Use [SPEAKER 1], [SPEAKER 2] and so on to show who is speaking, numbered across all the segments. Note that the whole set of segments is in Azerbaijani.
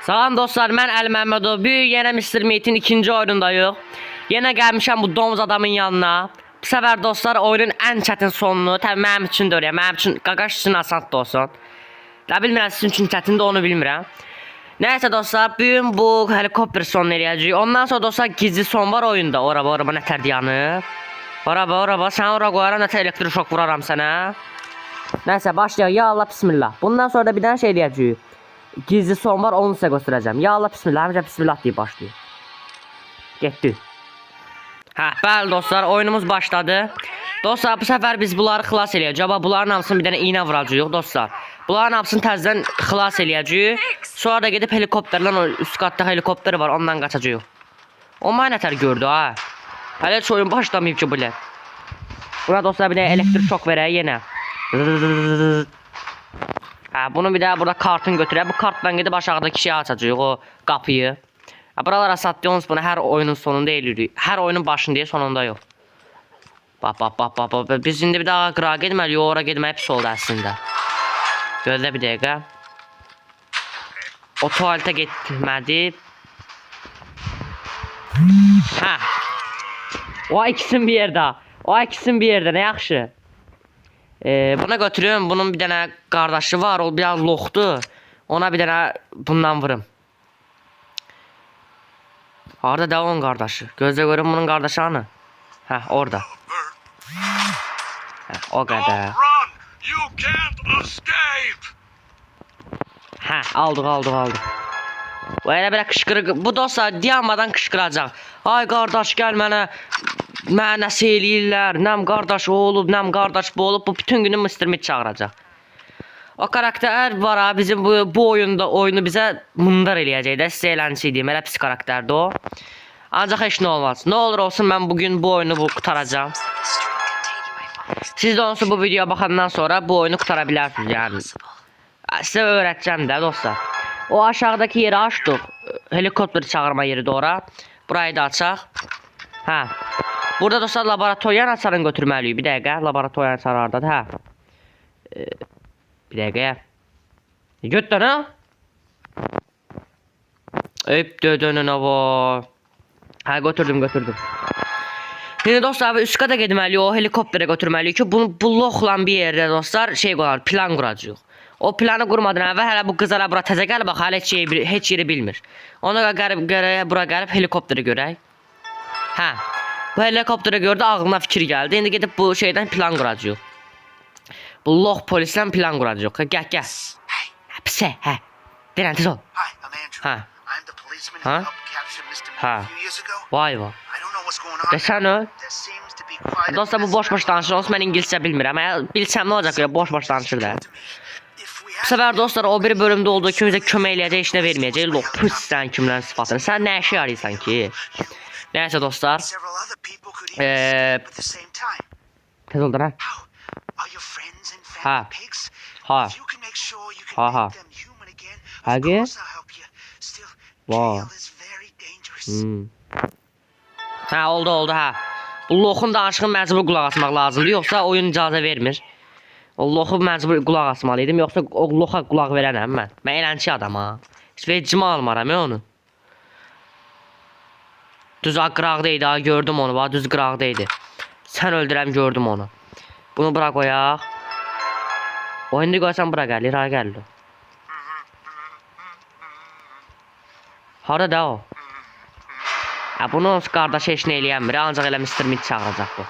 [SPEAKER 1] Salam dostlar, mən Əli Məmmədov. Yenə Mr. Meat'in ikinci oyunundayıq. Yenə gəlmişəm bu domuz adamın yanına. Bu səfər dostlar oyunun ən çətin sonunu, təbii mənim üçün də öyle, mənim üçün qaqaş üçün asan da olsun. Da bilmirəm sizin üçün çətin də onu bilmirəm. Nəysə dostlar, bugün bu helikopter sonunu eləyəcəyik. Ondan sonra dostlar gizli son var oyunda. Ora nətər dayanıb. Ora sən ora qoyaram, nətər elektrik şok vuraram sənə. Nəysə başlayaq. Ya Allah bismillah. Bundan sonra da bir dənə şey eləyəcəyik. Gizli son var, onu sizə göstərəcəm. Ya Allah bismillah, həmcə bismillah deyib başlayır. Getdi. Bəli dostlar, oyunumuz başladı. Dostlar, bu səfər biz bunları xilas eləyəcəyik. Bunların hamısını bir dənə iynə vuracağıq dostlar. Bunların hamısını təzədən xilas eləyəcəyik. Sonra da gedib helikopterlə, üst qatda helikopter var, ondan qaçacağıq. O mənə nətər gördü ha. Hələ heç oyun başlamayıb ki belə. Buna dostlar bir dənə elektrik şok verək yenə. Bunu bir daha burada kartın götürək. Bu kartdan gedib aşağıdakı şeyi açacağıq, o qapıyı. Buralara satdığımız bunu hər oyunun sonunda eləyirik. Hər oyunun başında deyə sonunda yox. Bax. Biz indi bir daha qırağa getməliyik, ora getməyə pis oldu əslində. Gözlə bir dəqiqə. O tualetə getmədi. O ikisini bir yerdə. Nə yaxşı. Buna götürüyorum. Bunun bir dənə qardaşı var. O biraz loxdur. Ona bir dənə bundan vurum. Harada da onun qardaşı. Gözlə görüm bunun qardaşı hanı? Orada. O qədər. Aldıq. Bu elə belə qışqırıq. Bu dostlar dayanmadan qışqıracaq. Ay qardaş gəl mənə. Mənə nəsə eləyirlər. Nəm qardaş o olub, nəm qardaş bu olub. Bu bütün günü Mr. Meat çağıracaq. O karakter var ha, bizim bu oyunu bizə mındar eləyəcək də. Sizə eləncə deyim, elə pis karakterdir o. Ancaq heç nə olmaz. Nə olur olsun, mən bugün bu oyunu qutaracağım. Siz də onsuz bu videoya baxandan sonra bu oyunu qutara bilərsiniz yəni. Sizə öyrətəcəm də dostlar. O aşağıdakı yeri açdıq. Helikopter çağırma yeri de ora. Burayı da açaq. Burada dostlar laboratuvar açarını götürməliyik. Bir dəqiqə, laboratuvar açarı hardadır? Bir dəqiqə. Götür nə? Dönə var. Götürdüm. Şimdi dostlar üst qata getməliyik, o helikopterə götürməliyik ki, bu loxla bir yerdə dostlar plan quracağıq. O planı qurmadan əvvəl hələ bu qızlara bura təzə gəlib, bax, hələ heç yeri bilmir. Ona bura gəlib helikopteri görək. Bu helikopteri gördü, ağlına fikir gəldi. İndi gedib bu şeydən plan quracağıq. Bu lox polislə plan quracağıq. Gəl. Pisə, Denən tez ol. Vay. Desən öl. Dostlar bu boş danışır olsun, mən İngilizcə bilmirəm. Bilsəm nə olacaq ya, boş danışır da. Bu səfər dostlar o bir bölümdə olduğu kimi bizə kömək eləyəcək, heç nə verməyəcək. Lox, püs sən kimlərin sıfatını. Sən nə işə yarayırsan ki? Nəysə dostlar. Tez oldu Həqi? Oldu. Bu loxun danışığını məcbur qulaq asmaq lazımdır, yoxsa oyun icazə vermir. O loxu məcbur qulaq asmalıydım, yoxsa o loxa qulaq verənəm mən. Mən elənçi adam ha. Heç vecimə almaram onu. Düz qıraqdaydı ha, gördüm onu, düz qıraqdaydı. Sən öldürəm, gördüm onu. Bunu bura qoyaq. O indi qoysan bura gəlir, gəlir. Harada da o? Bunu qardaşı heç nə eləyənmir, ancaq elə Mr. Meat çağıracaq bu.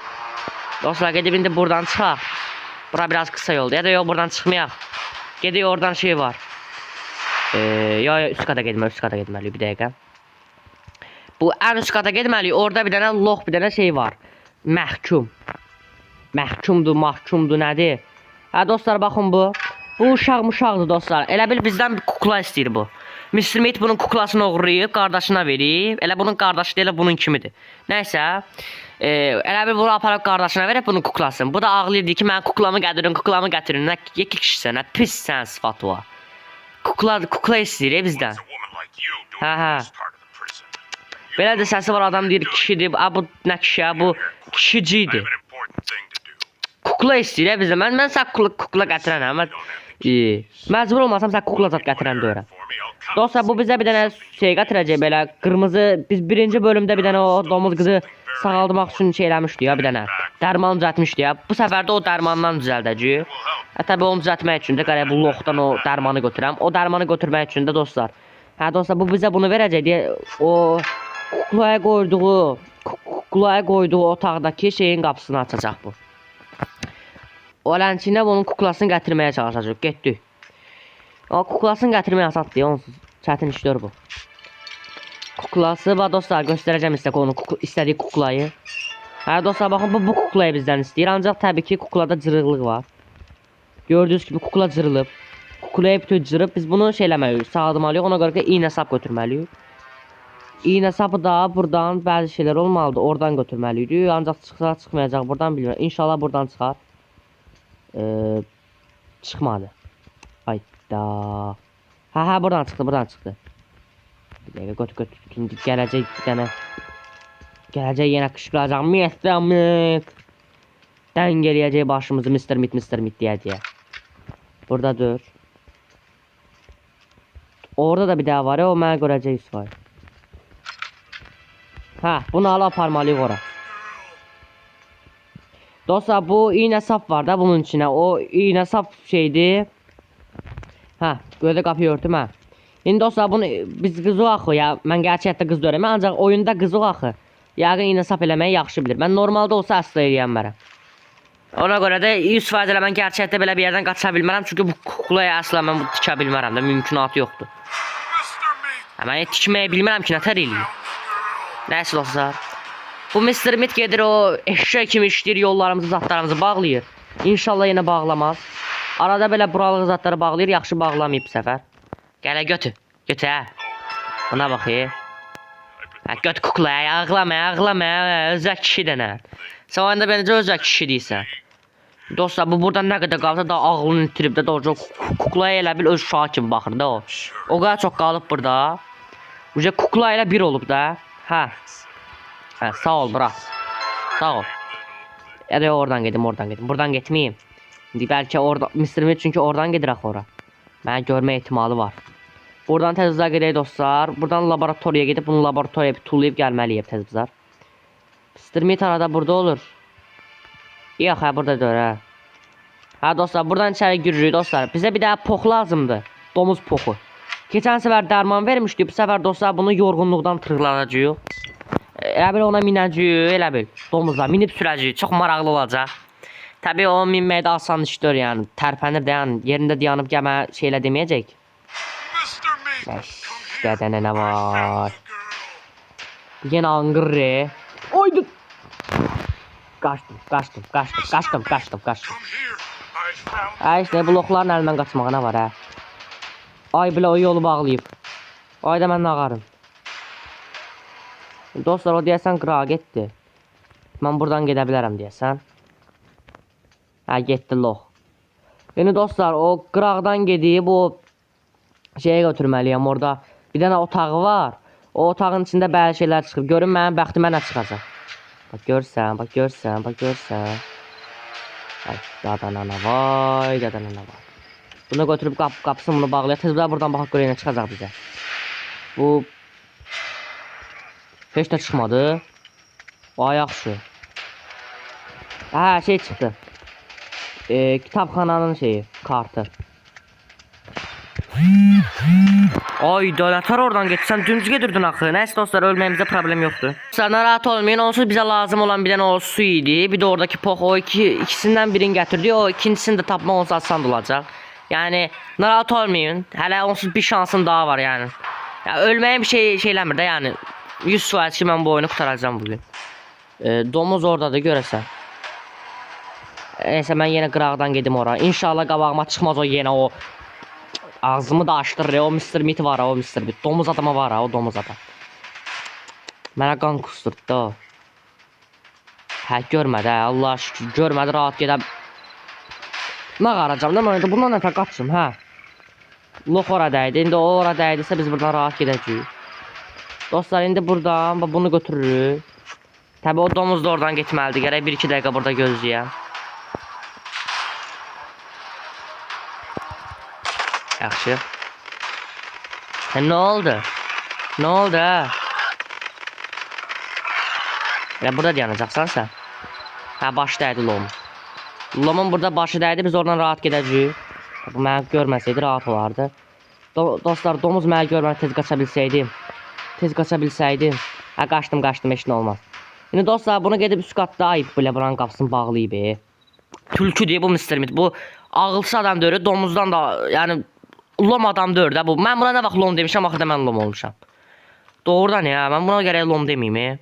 [SPEAKER 1] Dostlar gedib indi buradan çıxaq. Bura biraz qısa yoldu, ya da yox buradan çıxmayaq. Gedib oradan şey var. Üst qata getməliyik, bir dəqiqə. Bu ən üst qata getməliyik, orada bir dənə lox, bir dənə şey var. Mahkumdur, nədir? Dostlar baxın bu. Bu uşaqdır dostlar. Elə bil bizdən bir kukla istəyir bu. Mr. Meat bunun kuklasını oğurlayıb, qardaşına verib. Elə bunun qardaşı deyil, bunun kimidir. Nəysə. Elə bil bunu aparıb qardaşına verib bunun kuklasını. Bu da ağlayırdı ki, mən kuklamı gətirin. Nə kişisən, nə pissən sıfatı var. Kukla istəyir bizdən. Belə də səsi var, adam deyir kişidir. Bu nə kişi, bu kişiciydi. Kukla istəyir bizdən. Mən sən kukla gətirənəm. Məcbur olmasam sən kukla zat gətirən deyirəm. Dostlar bu bizə bir dənə şey gətirəcək belə qırmızı. Biz birinci bölümdə bir dənə o domuz qızı sağaldırmaq üçün şey eləmişdik ya bir dənə. Dərman düzəltmişdik ya. Bu səfər də o dərmandan düzəldəcəyik. Təbii onu düzəltmək üçün də qərə bu loxdan o dərmanı götürəm. O dərmanı götürmək üçün də dostlar. Hə dostlar bu bizə bunu verəcək deyə o kuklaya qoyduğu otaqdakı şeyin qapısını açacaq bu. O lənçinə bunun kuklasını gətirməyə çalışacaq. Getdik. O kuklasını gətirməyə asaddır ya, onsuz. Çətin işdir bu. Kuklası, bax dostlar, göstərəcəm sizə onu istədiyi kuklayı. Hə dostlar, baxın bu kuklayı bizdən istəyir. Ancaq təbii ki, kuklada cırıqlıq var. Gördüyünüz kimi kukla cırılıb. Kuklaya bütün cırıb. Biz bunu şey eləməliyik, sağlamalıyıq. Ona görə ki, iynə sap götürməliyik. İynə sapı da buradan bəzi şeylər olmalıdır. Oradan götürməliyik. Ancaq çıxsa çıxmayacaq. Buradan bilmirəm. İnşallah buradan çıxar. Çıxmadı. Hayda. Hə, buradan çıxdı, buradan çıxdı. Bir dəqiqə, götür. İndi gələcək bir dənə. Gələcək yenə qışqıracaq. Mr. Meat. Dəng eləyəcək başımızı Mr. Meat deyəcək. Burada dur. Orada da bir daha var ya, o mənə görəcək İsmail. Hə, bunu ala aparmalıyıq ora. Dostlar, bu iynə sap var da bunun içinə. O iynə sap şeydir. Hə, böyle qapıyı örtüm hə. İndi dostlar, bunu biz qızıq axı ya. Mən gerçəkdə qız görəm, ancaq oyunda qızıq axı. Yəqin iynə sap eləməyi yaxşı bilir. Mən normalda olsa asla eləyənmərəm. Ona görə də 100% elə mən gerçəkdə belə bir yerdən qaça bilmərəm. Çünki bu kuklaya asla mən tikə bilmərəm də, mümkünatı yoxdur. Mən tikməyə bilmərəm ki, nətər eləyim. Nəysə dostlar. Bu Mr. Meat gedir o eşşək kimi işləyir, yollarımızı, zatlarımızı bağlayır. İnşallah yenə bağlamaz. Arada belə buralıq zatları bağlayır, yaxşı bağlamayıb bu səfər. Gələ götür, götür hə. Buna bax hə, götür kuklaya, ağlama, özək kişi dənə. Sən o anda bence özək kişi deyirsən. Dostlar, bu buradan nə qədər qalsa da ağlını itirib də doğru kuklaya elə bil öz uşağı kimi baxır da o. O qədər çox qalıb burada. Uca kukla ilə bir olub da. Hə. Hə, sağ ol, bırak. Sağ ol. Ya da oradan gedim. Buradan getməyim. İndi bəlkə orada Mr. Meat çünki oradan gedir axı ora. Mənə görmə ehtimalı var. Buradan təzəzlər gedək dostlar. Buradan laboratoriya gedib bunu laboratoriyaya tullayıb gəlməliyəm təzəzlər. Mr. Meat arada burada olur. Yox, hə, burada dur, hə. Hə dostlar, buradan içəri giririk dostlar. Bizə bir daha pox lazımdır. Domuz poxu. Keçən səfər dərman vermişdik. Bu səfər dostlar bunu yorğunluqdan tırğılanacağıq. Elə bil ona minəcəyik, elə bil. Domuzla minib sürəcəyik. Çox maraqlı olacaq. Təbii o minmək də asan işdir yəni. Tərpənir də yəni. Yerində dayanıb gəlmə şeylə deməyəcək. Dədə nə var? Yenə anqırır. Oydu. Qaçdım. Ay işte blokların əlindən qaçmağa nə var hə? Ay bilə o yolu bağlayıb. Ayda mən nağarım. Dostlar o deyəsən qırağa getdi. Mən buradan gedə bilərəm deyəsən. Hə getdi lox. Yəni dostlar o qıraqdan gedib o şeyə götürməliyəm orada. Bir dənə otağı var. O otağın içində bəzi şeylər çıxıb. Görün mənim bəxtimə nə çıxacaq. Bax görsən. Ay dadanana vay. Bunu götürüb qapısını bunu bağlayaq. Tezbə buradan baxaq görək nə çıxacaq bizə. Bu heç də çıxmadı. Vay yaxşı. Hə şey çıxdı. Kitabxananın şeyi, kartı. Ay dönətər oradan getsən dümdüz gedirdin axı. Nəysə dostlar ölməyimizdə problem yoxdur. Dostlar narahat olmayın. Onsuz bizə lazım olan bir dənə o su idi. Bir də oradakı pox o ikisindən birini gətirdi. O ikincisini də tapmaq onsuz asan olacaq. Yəni narahat olmayın. Hələ onsuz bir şansın daha var yəni. Ya ölməyə bir şey eləmir də yəni. 100% ki mən bu oyunu qurtaracağam bugün. Domuz oradadır görəsən. Nəysə mən yenə qıraqdan gedim ora. İnşallah qabağıma çıxmaz o yenə o. Ağzımı da açdırır. O Mr. Meat var ha, o Mr. Meat. Domuz adamı var ha, o domuz adam. Mənə qan kusturdu da. Hə görmədi hə, Allah şükür görmədi, rahat gedə. Nə qaracam da mən indi bundan nəfə qaçım hə. Lox ora dəydi. İndi o ora dəydisə biz buradan rahat gedəcəyik. Dostlar indi buradan bunu götürürük. Təbii o domuz da oradan getməlidir. Gərək 1-2 dəqiqə burada gözləyəm. Yaxşı. Ne oldu? Ne oldu ha? Ya burada dayanacaksan sen. Ha baş dəydi lom. Lomun burada başı dəydi, biz oradan rahat gedəcəyik. Bu məni görməsəydi rahat olardı. Dostlar, domuz məni görmədi, tez qaça bilsəydim. Tez qaça bilsəydim. Ha qaçdım, heç nə olmaz. İndi dostlar, bunu gedib üst qatda ayıb belə buranın qapısını bağlayıb. Tülkü deyib bu Mr. Meat. Bu ağılsız adam deyir, domuzdan da, yəni lom adam deyir də bu. Mən buna nə vaxt lom demişəm, axırda mən lom olmuşam. Doğrudan ya, mən buna gərək lom deməyim.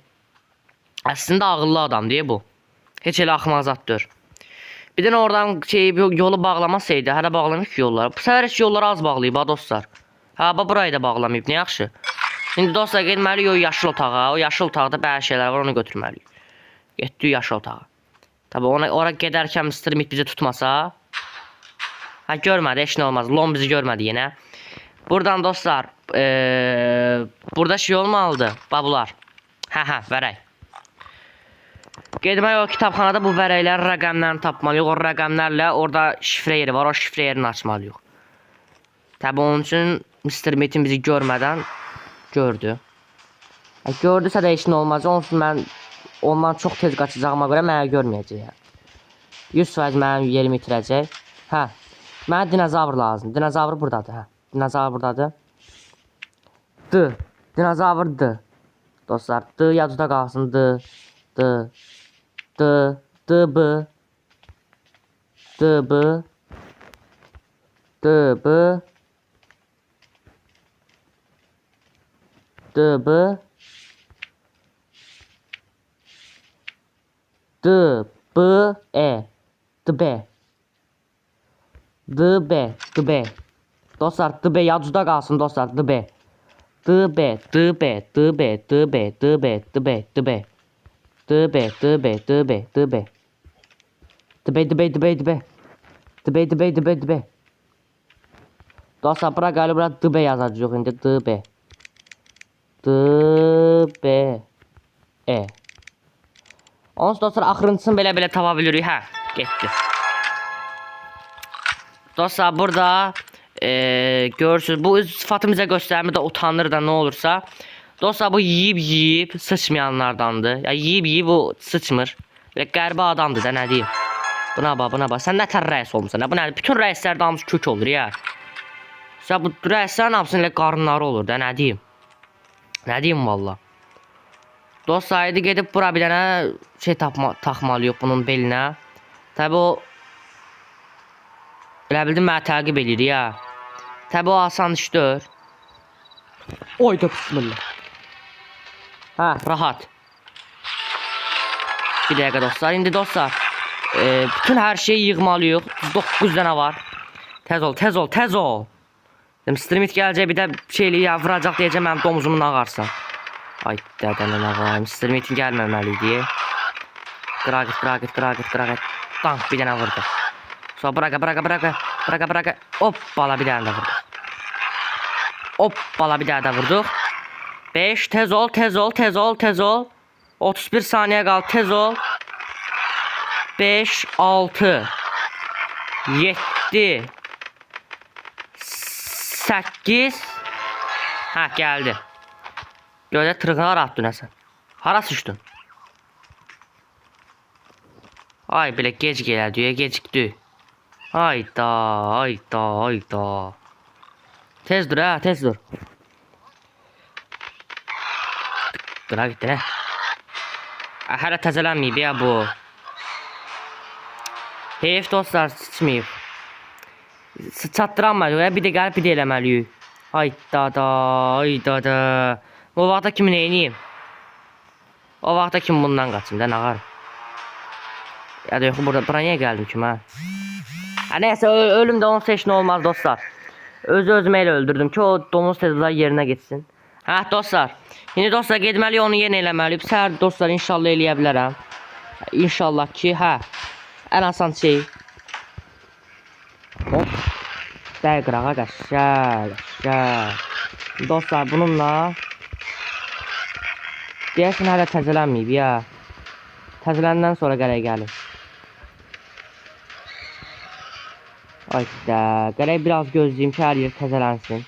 [SPEAKER 1] Əslində ağıllı adam deyə bu. Heç elə axmazat deyir. Bir dənə oradan yolu bağlamasaydı, hələ bağlamış ki yolları. Bu səfər heç yolları az bağlayıb ha dostlar. Ha, burayı da bağlamayıb, nə yaxşı. İndi dostlar, getməliyik o yaşıl otağa. O yaşıl otaqda bəzi şeylər var, onu götürməliyik. Getdik yaşıl otağa. Tabi ora gedərkən Mr. Meat bizi tutmasa. Ha, görmədi, heç nə olmaz. Lom bizi görmədi yenə. Buradan dostlar, burada şey olmalıdır, babular. Hə, vərək. Gedmək o kitabxanada bu vərəklər, rəqəmlərini tapmalıyıq. O rəqəmlərlə orada şifrə yeri var, o şifrə yerini açmalıyıq. Tabi onun üçün Mr. Meat'in bizi görmədən gördü. Gördüsə də heç nə olmaz. Onun üçün mən ondan çox tez qaçacağıma görə mənə görməyəcək. 100% mənim yerimi itirəcək. Hə, mənə dinozavr lazım. Dinozavr buradadır. Hə, dinozavr buradadır. D, dinozavr D. Dostlar, D yazıda qalsın. D, B, D, B, D, B, D, B, D, B, E, D, B, D, B, D, B. Dostlar, D, B yazıda qalsın dostlar, D, B. D, B, D, B, D, B, D, B, D, B, D, B, D, B. D, B, D, B, D, B, D, B. D, B, D, B, D, B, D, B. D, B, D, B, D, B, D, B. Dostlar, bura gəlib, bura D, B yazacaq indi, D, B. D, B, E. Onsuz dostlar, axırıncısını belə tapa bilirik, hə, getdi. Dostlar, burada görürsünüz, bu öz sıfatımıza göstərmir də utanır da nə olursa. Dostlar, bu yiyib sıçmayanlardandır. Ya yiyib o sıçmır. Belə qəribə adamdır da, nə deyim. Buna bax, sən nə tər rəis olmuşsan, bu nədir? Bütün rəislər damız kök olur ya. Sən bu rəislərin hamısının elə qarınları olur da, nə deyim. Nə deyim valla. Dostlar, indi gedib bura bir dənə şey taxmalıyıq bunun belinə. Təbi o elə bildim mənə təqib edir ya. Təbi o asan işdir. Oyda bismillah. Hə, rahat. Bir dəqiqə dostlar. İndi dostlar, bütün hər şeyi yığmalıyıq. 9 dənə var. Tez ol. Mr. Meat gələcək, bir də şeyli ya vuracaq deyəcək, mənim domuzumun ağarsa. Ay dədənə nə var. Mr. Meat'in gəlməməliydi. Qıraq. Dank bir dənə vurdu. Sonra bıraqa. Hoppala bir dənə də vurdu. Hoppala bir dənə də vurduq. 5, tez ol. 31 saniyə qaldı, tez ol. 5, 6, 7, 8. Hə, gəldi. Gördə, tırğına rahatdın əsən. Hara sıçdın? Ay, belə gec gəldi, gecikdi. Ayda. Tez dur, hə, tez dur. Qıra gitti, nə? Hələ təzələnməyib ya bu. Heyf dostlar, sıçmayıb. Çatdıranməliyik ya, bir də gəlib bir də eləməliyik. Ayda. O vaxta kimi neyniyim? O vaxta kimi bundan qaçım da, nağar. Ya da yox, bura niyə gəldim ki, mən? Nəyəsə, ölüm də onun seçini olmaz dostlar. Özümə elə öldürdüm ki, o domuz tezlər yerinə geçsin. Hə dostlar, indi dostlar getməliyik, onu yenə eləməliyik. Səhər dostlar inşallah eləyə bilərəm. İnşallah ki, hə, ən asan şey. Hop. Dəqiqrağa qəşəl. Dostlar, bununla deyəsən hələ təzələnməyib ya. Təzələndən sonra gəlir. Ayda, gələk biraz gözləyim ki, hər yer təzələnsin.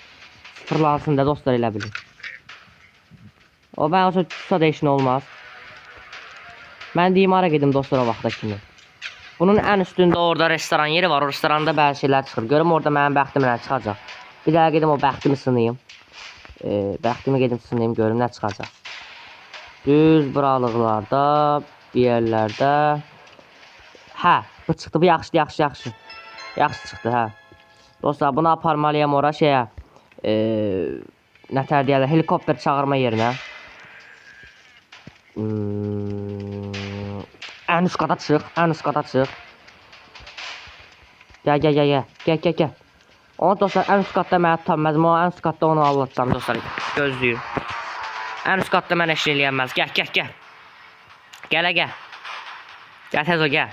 [SPEAKER 1] fırlansın da dostlar elə bilin. O ben olsa tutsa da işin olmaz. Ben deyim ara gedim dostlar o vaxta kimi. Bunun en üstünde orada restoran yeri var. O restoranda bəzi şeyler çıxır. Görüm orada mənim bəxtim nə çıxacaq. Bir daha gedim o bəxtimi sınayım. Bəxtimi gedim sınayım görüm nə çıxacaq. Düz buralıqlarda, bir yerlərdə. Hə, bu çıxdı, bu yaxşı. Yaxşı çıxdı, hə. Dostlar, bunu aparmalıyam ora şeyə. Nətər deyərlər, helikopter çağırma yerinə. En üst kata çık. Gel. Onu dostlar en üst katta mənə tutanmaz. Ama en üst katta onu anlatacağım dostlar. Gözlüyüm. En üst katta mənə eşlik eləyənməz. Gel. Gel. Gel tez o gel.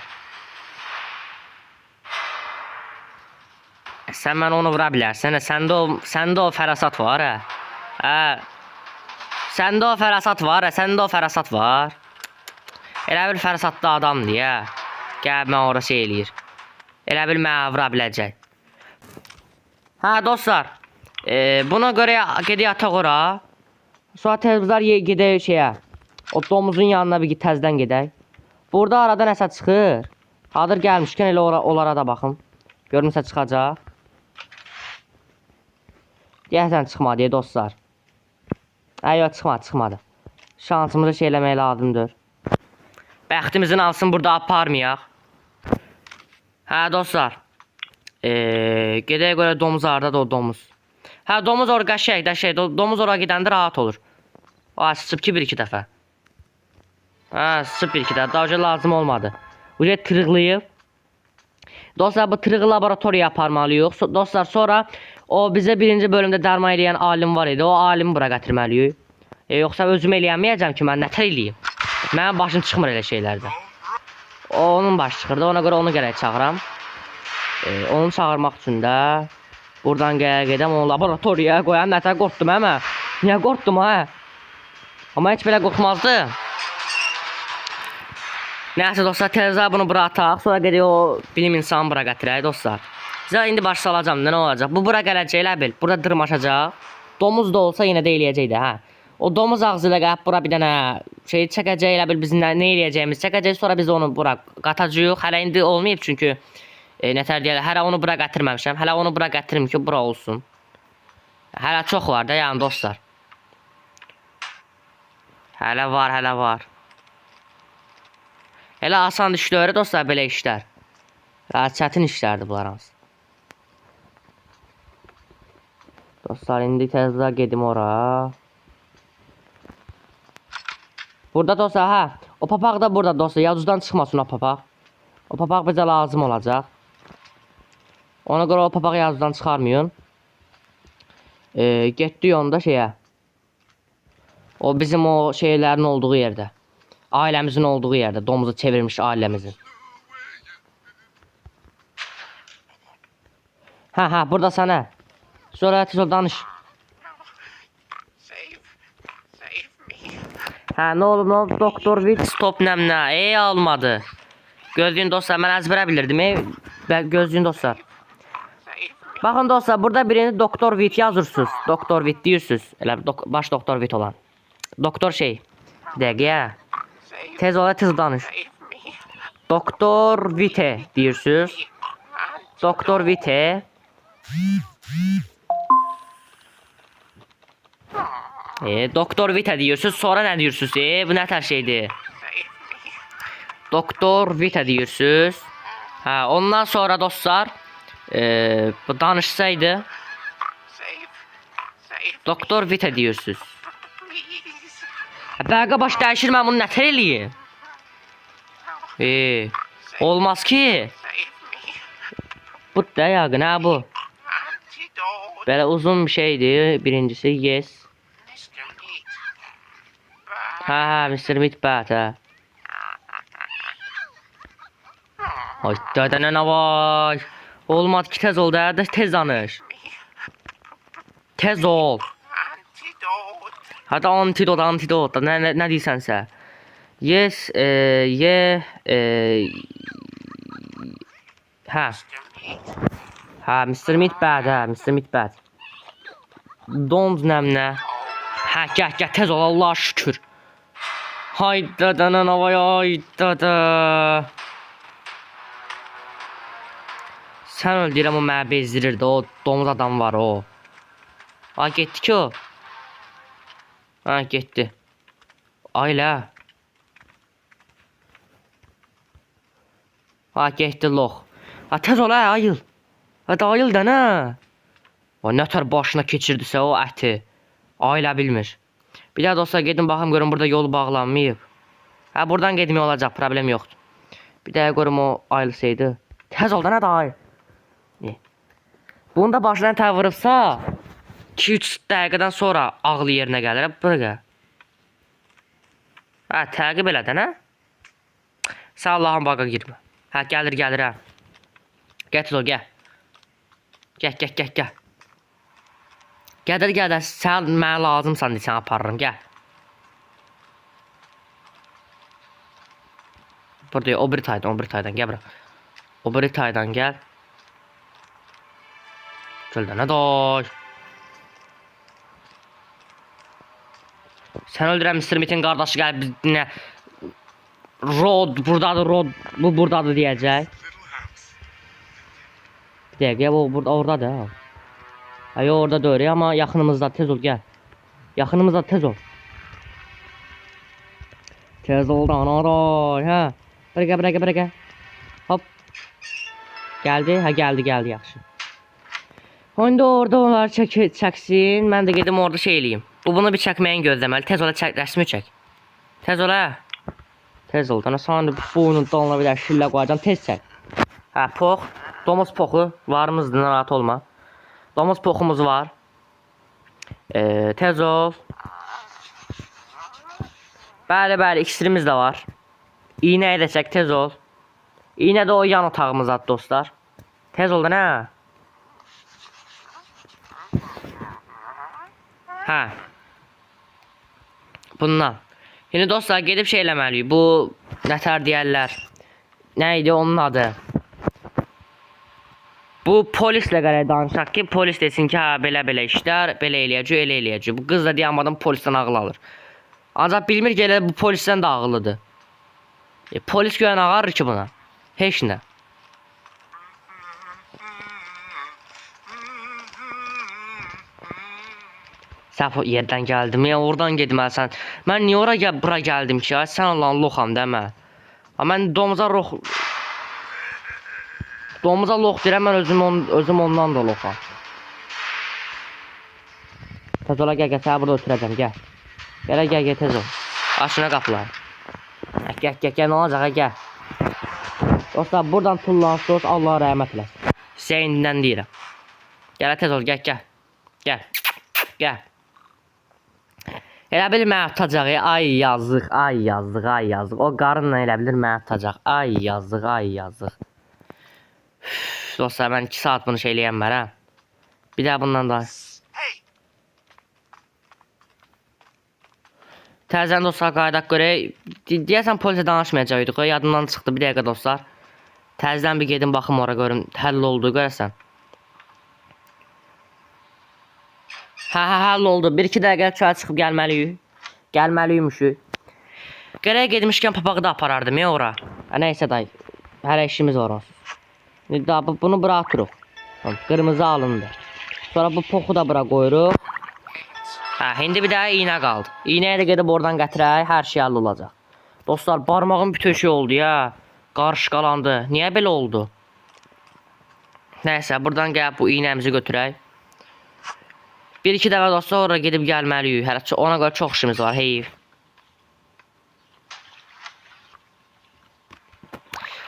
[SPEAKER 1] Sen mən onu vura bilərsən. Səndə o fərasat var hə. Səndə o fərasat var. Elə bil fərsatlı adamdır ya. Gəl mən orası eləyir. Elə bil mənə vura biləcək. Hə dostlar. Buna görə gedək ataq ora. Sonra tezlər gedək şeyə. O domuzun yanına bir təzdən gedək. Burada arada nəsə çıxır. Hazır gəlmişkən elə onlara da baxım. Görüm nəsə çıxacaq. Deyəsən çıxmadı dostlar. Yox çıxmadı. Şansımızı şey eləmək lazımdır. Bəxtimizin alsın burada aparmayaq. Hə dostlar. Gedək görə domuz hardadır o domuz. Hə domuz ora qəşəng. Domuz ora gedəndə rahat olur. Sıçıb ki bir-iki dəfə. Hə sıçıb bir-iki dəfə. Daha önce lazım olmadı. Buraya tırıqlayıb. Dostlar bu tırığı laboratoriya aparmalıyıq. Dostlar sonra o bizə birinci bölümdə dərman eləyən alim var idi. O alimi bura gətirməliyik. Yoxsa özüm eləyəməyəcəm ki mən nətər eləyim. Mənim başım çıxmır elə şeylərdə. Onun başı çıxırdı. Ona görə onu gərək çağıram. Onu çağırmaq üçün də buradan gedəm onu laboratoriyaya qoyan. Nətər qorxdum hə? Niyə qorxdum hə? Amma heç belə qorxmazdı. Nəysə dostlar tezə bunu bura ataq. Sonra gedək o bilim insanı bura gətirək dostlar. Sizə indi baş salacam. Nə olacaq? Bu bura gələcək elə bil. Burada dırmaşacaq. Domuz da olsa yenə də eləyəcək də hə. O domuz ağzı ilə gəlib bura bir dənə şey çəkəcək elə bil biz nə eləyəcəyimiz çəkəcək. Sonra biz onu bura qatacağıq. Hələ indi olmayıb çünki nətər deyirlər. Hələ onu bura gətirməmişəm. Hələ onu bura gətirim ki bura olsun. Hələ çox var da yəni dostlar. Hələ var. Elə asan işlər dostlar belə işlər. Çətin işlərdir bunlar hamısı. Dostlar indi tezlə gedim ora. Burada dostlar hə. O papaq da burada dostlar. Yavuzdan çıxmasın o papaq. O papaq bizə lazım olacaq. Ona görə o papağı yavuzdan çıxarmayın. Getdik onda şeyə. O bizim o şeylərin olduğu yerdə. Ailəmizin olduğu yerdə. Domuzu çevirmiş ailəmizin. Hə burada sənə. Sonra tez ol danış. Hə nə oldu doktor Vit stop nəmnə. Almadı. Gözləyin dostlar mən əzbərə bilirdim. Gözləyin dostlar. Baxın dostlar burada birini doktor Vit yazırsınız. Doktor Vit deyirsiniz. Elə baş doktor Vit olan. Doktor şey. Dəqiqə. Tez ola tez danış. Doktor Vite deyirsiniz. Doktor Vite. Doktor Vite deyirsiniz. Sonra nə deyirsiniz? Bu nə tər şeydir? Doktor Vite deyirsiniz. Ondan sonra dostlar bu danışsaydı Doktor Vite deyirsiniz. Bəqə baş dəyişir mən bunu nətər eləyim? Olmaz ki. Bu da yaqın hə bu. Belə uzun bir şeydir. Birincisi yes. Hə Mr. Meat bad hə. Ay da nə var? Olmadı ki tez ol da tez danış. Tez ol. Hadi antidot. Nə deyirsənsə. Yes, Hə, Mr. Meat bad, Mr. Meat bad. Donz nəmnə. Hə, gəl, tez ol, Allah'a şükür. Hayda danan havaya, hayda da. Sən öldürəm o mənə bezdirirdi, o domuz adam var o. Ha, getdi ki o. Ha, getdi. Ayla. Ha, getdi lox. Ha, tez ol, ayıl. Hadi ayıl da nə? O nətər başına keçirdisə o əti. Ayla bilmir. Bir daha dostlar gedin baxım görüm burada yol bağlanmayıb. Ha, buradan getmək olacaq, problem yoxdur. Bir daha görüm o ayılsaydı. Tez ol da nə da ayıl. Bunu da başına vurubsa 2-3 dəqiqədən sonra ağlı yerinə gəlir. Buraya. Hə, təqib elə də nə? Sən Allahın baqa girmə. Hə, gəlir hə. Gətir o, gəl. Gəl. Gəlir, sən mənə lazımsan deyə sən aparırım, gəl. Burada o bir taydan, gəl bura. O bir taydan gəl. Göldə nə day? Sən öldürəm Mr. Meat'in qardaşı gəlib bizimlə Rod buradadır, bu buradadır deyəcək. Bir dəqiqə, o oradadır ha. Ay, orada deyir, amma yaxınımızda, tez ol, gəl. Yaxınımızda, tez ol. Tez ol, danaray, hə. Bıraqə. Hop. Gəldi, hə, gəldi, yaxşı. İndi orada onları çəksin, mən də gedim orada şey eləyim. Bunu bir çəkməyin gözləməli, tez ola rəsmi çək. Tez ola. Tez ol, dana sana boynun dalına bir də şillə qoyacam, tez çək. Hə, pox, domuz poxu varımızdır, narahat olma. Domuz poxumuz var. Tez ol. Bəli, iksirimiz də var. İynəyi də çək, tez ol. İynə də o yan otağımızdadır dostlar. Tez ol da nə? Hə. Bundan. Şimdi dostlar gedib şey eləməliyik. Bu nətər deyərlər. Nə idi onun adı? Bu polislə qərəy danışaq ki, polis desin ki, hə, belə işlər, belə eləyəcək. Bu qız da deyəmədən polisdən ağıl alır. Ancaq bilmir ki, elə bu polisdən də ağıllıdır. Polis görən ağarır ki buna. Heç nə. Səhv yerdən gəldim, ya oradan getməlisən. Mən niyə bura gəldim ki, sən Allah'ın loxam demə. Mən domuza lox deyirəm, mən özüm ondan da loxam. Tez ola, gəl, səni burada ötürəcəm, gəl. Gəl, tez ol. Aşına qapılar. Gəl, nə olacaq, gəl. Dostlar, buradan tullansız, Allah rəhmət eləsin. Hüseynindən deyirəm. Gəl, tez ol, gəl. Elə bilir mənə tutacaq, ay yazıq. O qarınla elə bilir mənə tutacaq, ay yazıq. Dostlar, mən 2 saat bunu şey eləyəm hə. Bir də bundan da. Təzən dostlar, qaydaq görək. Deyəsən polisə danışmayacaqdıq, yadımdan çıxdı, bir dəqiqə dostlar. Təzdən bir gedim baxım ora görüm, həll oldu, görəsən. Həll oldu. 1-2 dəqiqə çaya çıxıb gəlməliymişik. Gərək gedmişkən papağı da aparardım ya ora. Nəysə day. Hələ işimiz var onsuz. Bunu bura atırıq. Qırmızı alındı. Sonra bu poxu da bura qoyuruq. İndi bir daha iynə qaldı. İynəyə də gedib oradan gətirək, hər şey həll olacaq. Dostlar, barmağım bütün şey oldu ya. Qarışqalandı. Niyə belə oldu? Nəysə, buradan gəlib bu iynəmizi götürək. 1-2 dəfə dostlar oraya gedib gəlməliyik. Hələ ona görə çox işimiz var, heyif.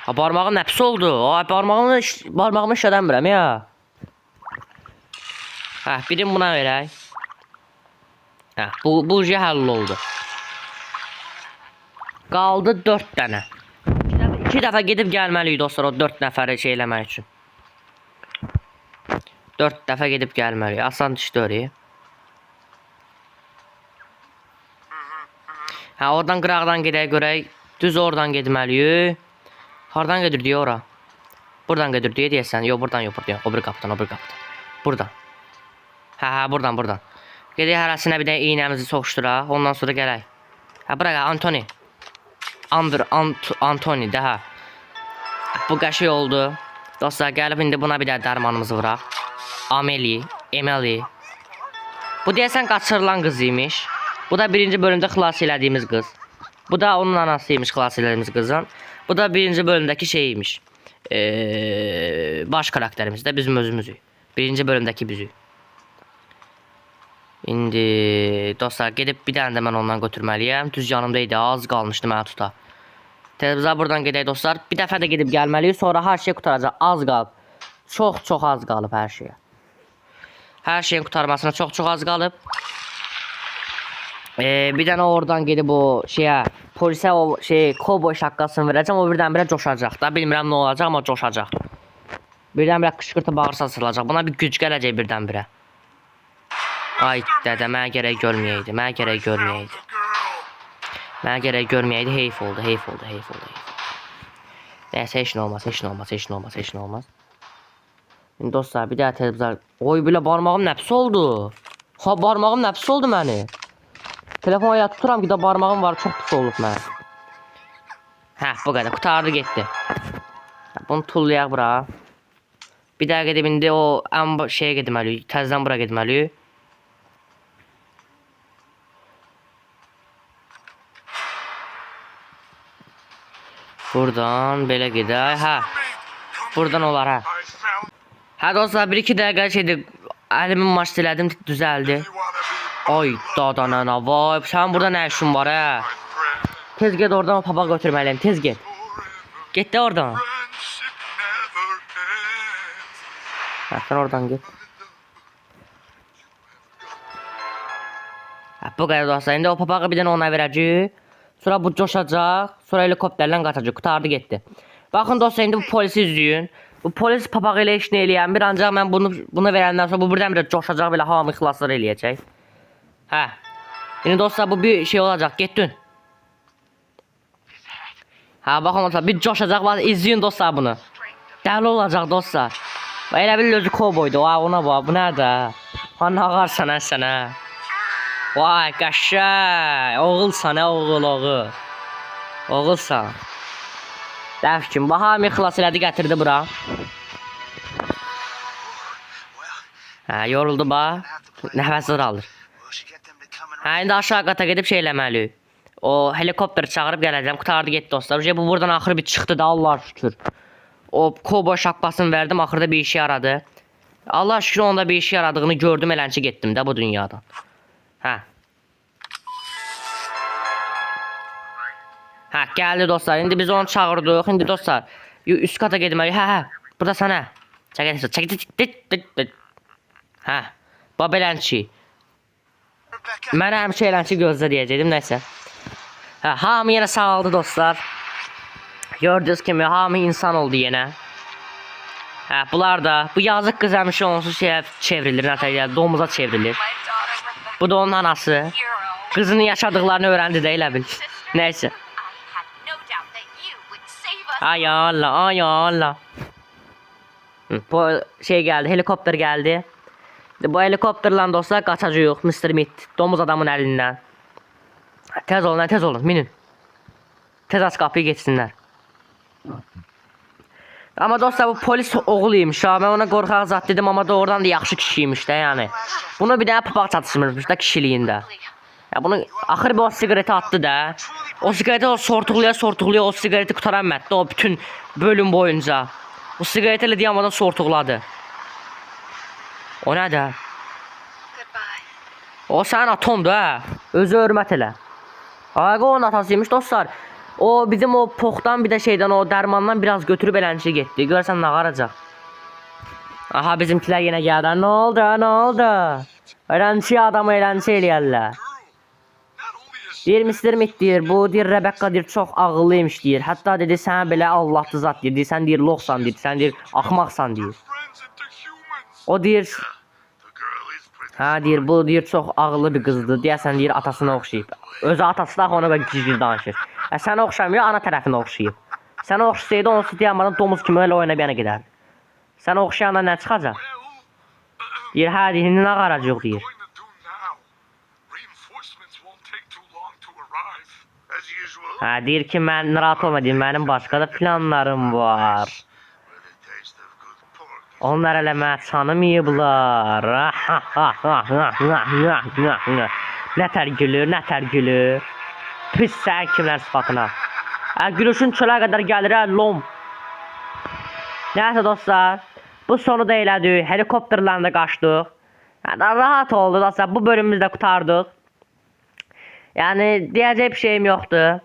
[SPEAKER 1] Barmağım nəpsi oldu. Barmağımı işlədəmirəm ya. Birini buna verək. Bu ucu həll oldu. Qaldı 4 dənə. 2 dəfə gedib gəlməliyik dostlar o 4 nəfəri şey eləmək üçün. 4 dəfə gedib gəlməliyik. Asan düşdü oraya. Oradan qıraqdan gedək görək. Düz oradan gedməliyik. Hardan gedir deyə ora? Buradan gedir deyə deyəsən. Yox, buradan yox. O bir qapıdan. Buradan. Hə, buradan. Gedək hərəsinə bir də iynəmizi soxuşduraq, ondan sonra gələk. Hə, bura gəl, Antoni. Antoni də, hə. Bu qəşəng oldu. Dostlar, gəlib indi buna bir də dərmanımızı vuraq. Emily. Bu deyəsən qaçırılan qız imiş. Bu da birinci bölümdə xilas elədiyimiz qız. Bu da onun anasıymış, xilas elədiyimiz qızın. Bu da birinci bölümdəki şeymiş. Baş karakterimiz də bizim özümüzük. Birinci bölümdəki bizik. İndi dostlar, gedib bir dənə də mən ondan götürməliyəm. Düz yanımdaydı, az qalmışdı mənə tuta. Televizor buradan gedək dostlar. Bir dəfə də gedib gəlməliyik. Sonra hər şey qutaracaq. Az qalıb. Çox az qalıb hər şeyə. Hər şeyin qutarmasına çox az qalıb. Bir dənə oradan gedib o şeyə, polisə o kovboy şapkasını verəcəm. O birdən-birə coşacaq da. Bilmirəm nə olacaq, amma coşacaq. Birdən-birə qışqırtı bağır saçılacaq. Buna bir güc gələcək birdən-birə. Ay dədə, mənə gərək görməyəydi. Mənə gərək görməyəydi. Heyf oldu. Nəyəsə, heç nə olmaz. İndi dostlar, bir daha televizor. Oy, belə barmağım nəpsi oldu. Ha, barmağım nəpsi oldu məni. Telefonu ya tuturam ki, da barmağım var, çox pis olub mənə. Hə, bu qədər, qutardı getdi. Bunu tullayaq bura. Bir daha gedib indi o şeyə gedməliyik. Təzdən bura gedməliyik. Buradan belə gedək. Hə. Buradan olar, hə. Hə dostlar, 1-2 dəqiqə şeydir. Əlimin maçda elədim, düzəldi. Ay dadanana, vay. Sənin burada nə işin var, hə? Tez get oradan o papaq götürməliyim, tez get. Get də oradan. Hə, sən oradan get. Hə, bu qədər dostlar. İndi o papağı bir dənə ona verəcək. Sonra bu coşacaq. Sonra helikopterlə qaçacaq. Qutardı getdi. Baxın dostlar, indi bu polisi izləyin. Bu polis papağı ilə işini eləyənmir. Ancaq mən bunu verəndən sonra bu birdən-birə coşacaq, belə hamı xilaslar eləyəcək. Hə. İndi dostlar, bu bir şey olacaq. Getdin. Hə, baxın dostlar, bir coşacaq. İzləyin dostlar bunu. Dəli olacaq dostlar. Elə bil özü kovboydu. Ona bax, bu nədir? Ha, nə ağarsan sənə? Vay, qəşəng. Oğulsan, oğul. Oğulsan. Dəf kim? Bax, hamı xilas elədi, gətirdi bura. Hə, yoruldu bax. Nəfəsir alır. Hə, indi aşağı qata gedib şey eləməliyik. O helikopteri çağırıb gələcəm. Qutardı getdi dostlar. Bu buradan axırı bir çıxdı da, Allah şükür. O kovboy şapkasını verdim, axırda bir işe yaradı. Allah şükür onda bir işe yaradığını gördüm, elənçi getdim də bu dünyadan. Hə. Hə, gəldi dostlar. İndi biz onu çağırdıq. İndi dostlar, üst kata getməliyik. Hə. Burada sənə. Çək. Hə. Bax belənçi. Mənə həmişə elənçi gözlə deyəcəkdim, nəsə. Hə, hamı yenə sağaldı dostlar. Gördüyünüz kimi hamı insan oldu yenə. Hə, bunlar da, bu yazıq qız həmişə onsuz şeyə çevrilir, nəsə domuza çevrilir. Bu da onun anası. Qızının yaşadıqlarını öğrendi də elə bil. Nəysə. Ay Allah. Bu şey gəldi, helikopter gəldi. Bu helikopterlə dostlar qaçacağıq Mr. Meat, domuz adamın əlindən. Tez olun, minin. Tez aç qapıyı geçsinlər. Amma dostlar, bu polis oğluymuş ha. Mən ona qorxaq zat dedim, amma doğrudan da yaxşı kişiymiş də yəni. Bunu bir dənə papaq çatışmırmış da kişiliyində. Ya bunu axır bir o sigareti attı da. O sigareti o sortuqluya o sigareti qutaranmədi o bütün bölüm boyunca. O sigareti elə diyamadan sortuqladı. O nədir? O sənin atomdur hə. Özü hörmət elə. Ağa onun atasıymış dostlar. O bizim o poxdan bir də şeydən o dərmandan biraz götürüb elənçi getdi. Görsən nə qaracaq. Aha bizimkilər yenə gəldi. Nə oldu? Elənçi adamı elənçi eləyərlər. Deyir Mr. Meat deyir, bu deyir Rebecca deyir çox ağıllıymış deyir. Hətta dedi sənə belə Allahlı zat deyir. Sən deyir loxsan deyir. Sən deyir axmaqsan deyir. O deyir hə deyir bu deyir çox ağıllı bir qızdır. Deyəsən deyir atasına oxşayıb. Özü atası da ona belə gizli danışır. Sənə oxşamıyor, ana tərəfinə oxşayıb. Sənə oxşasaydı onsuz deyəmədən domuz kimi elə oyuna bir yana gedər. Sənə oxşayandan nə çıxacaq? Deyir, hə deyir, indi nə qaracıq deyir. Hə, deyir ki, mən narahat olma deyir, mənim başqa da planlarım var. Onlar elə mənə tanımayıblar. Nətər gülür, nətər gülür. Pis sən kimlər sıfatına. Gülüşün çölə qədər gəlir, lom. Nəysə dostlar, bu sonu da elədik. Helikopterlərlə qaçdıq. Rahat oldu dostlar, bu bölümümüzü də qutardıq. Yəni, deyəcək bir şeyim yoxdur.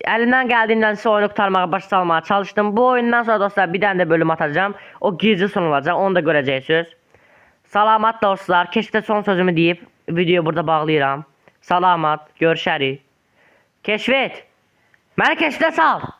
[SPEAKER 1] Əlimdən gəldiyindən sizə oyunu qurtarmağa başa salmağa çalışdım. Bu oyundan sonra dostlar bir dənə də bölüm atacağım. O gizli son olacaq, onu da görəcəksiniz. Salamat dostlar, keşfdə son sözümü deyib videoyu burada bağlayıram. Salamat, görüşərik. Keşfet, məni keşfdə sal.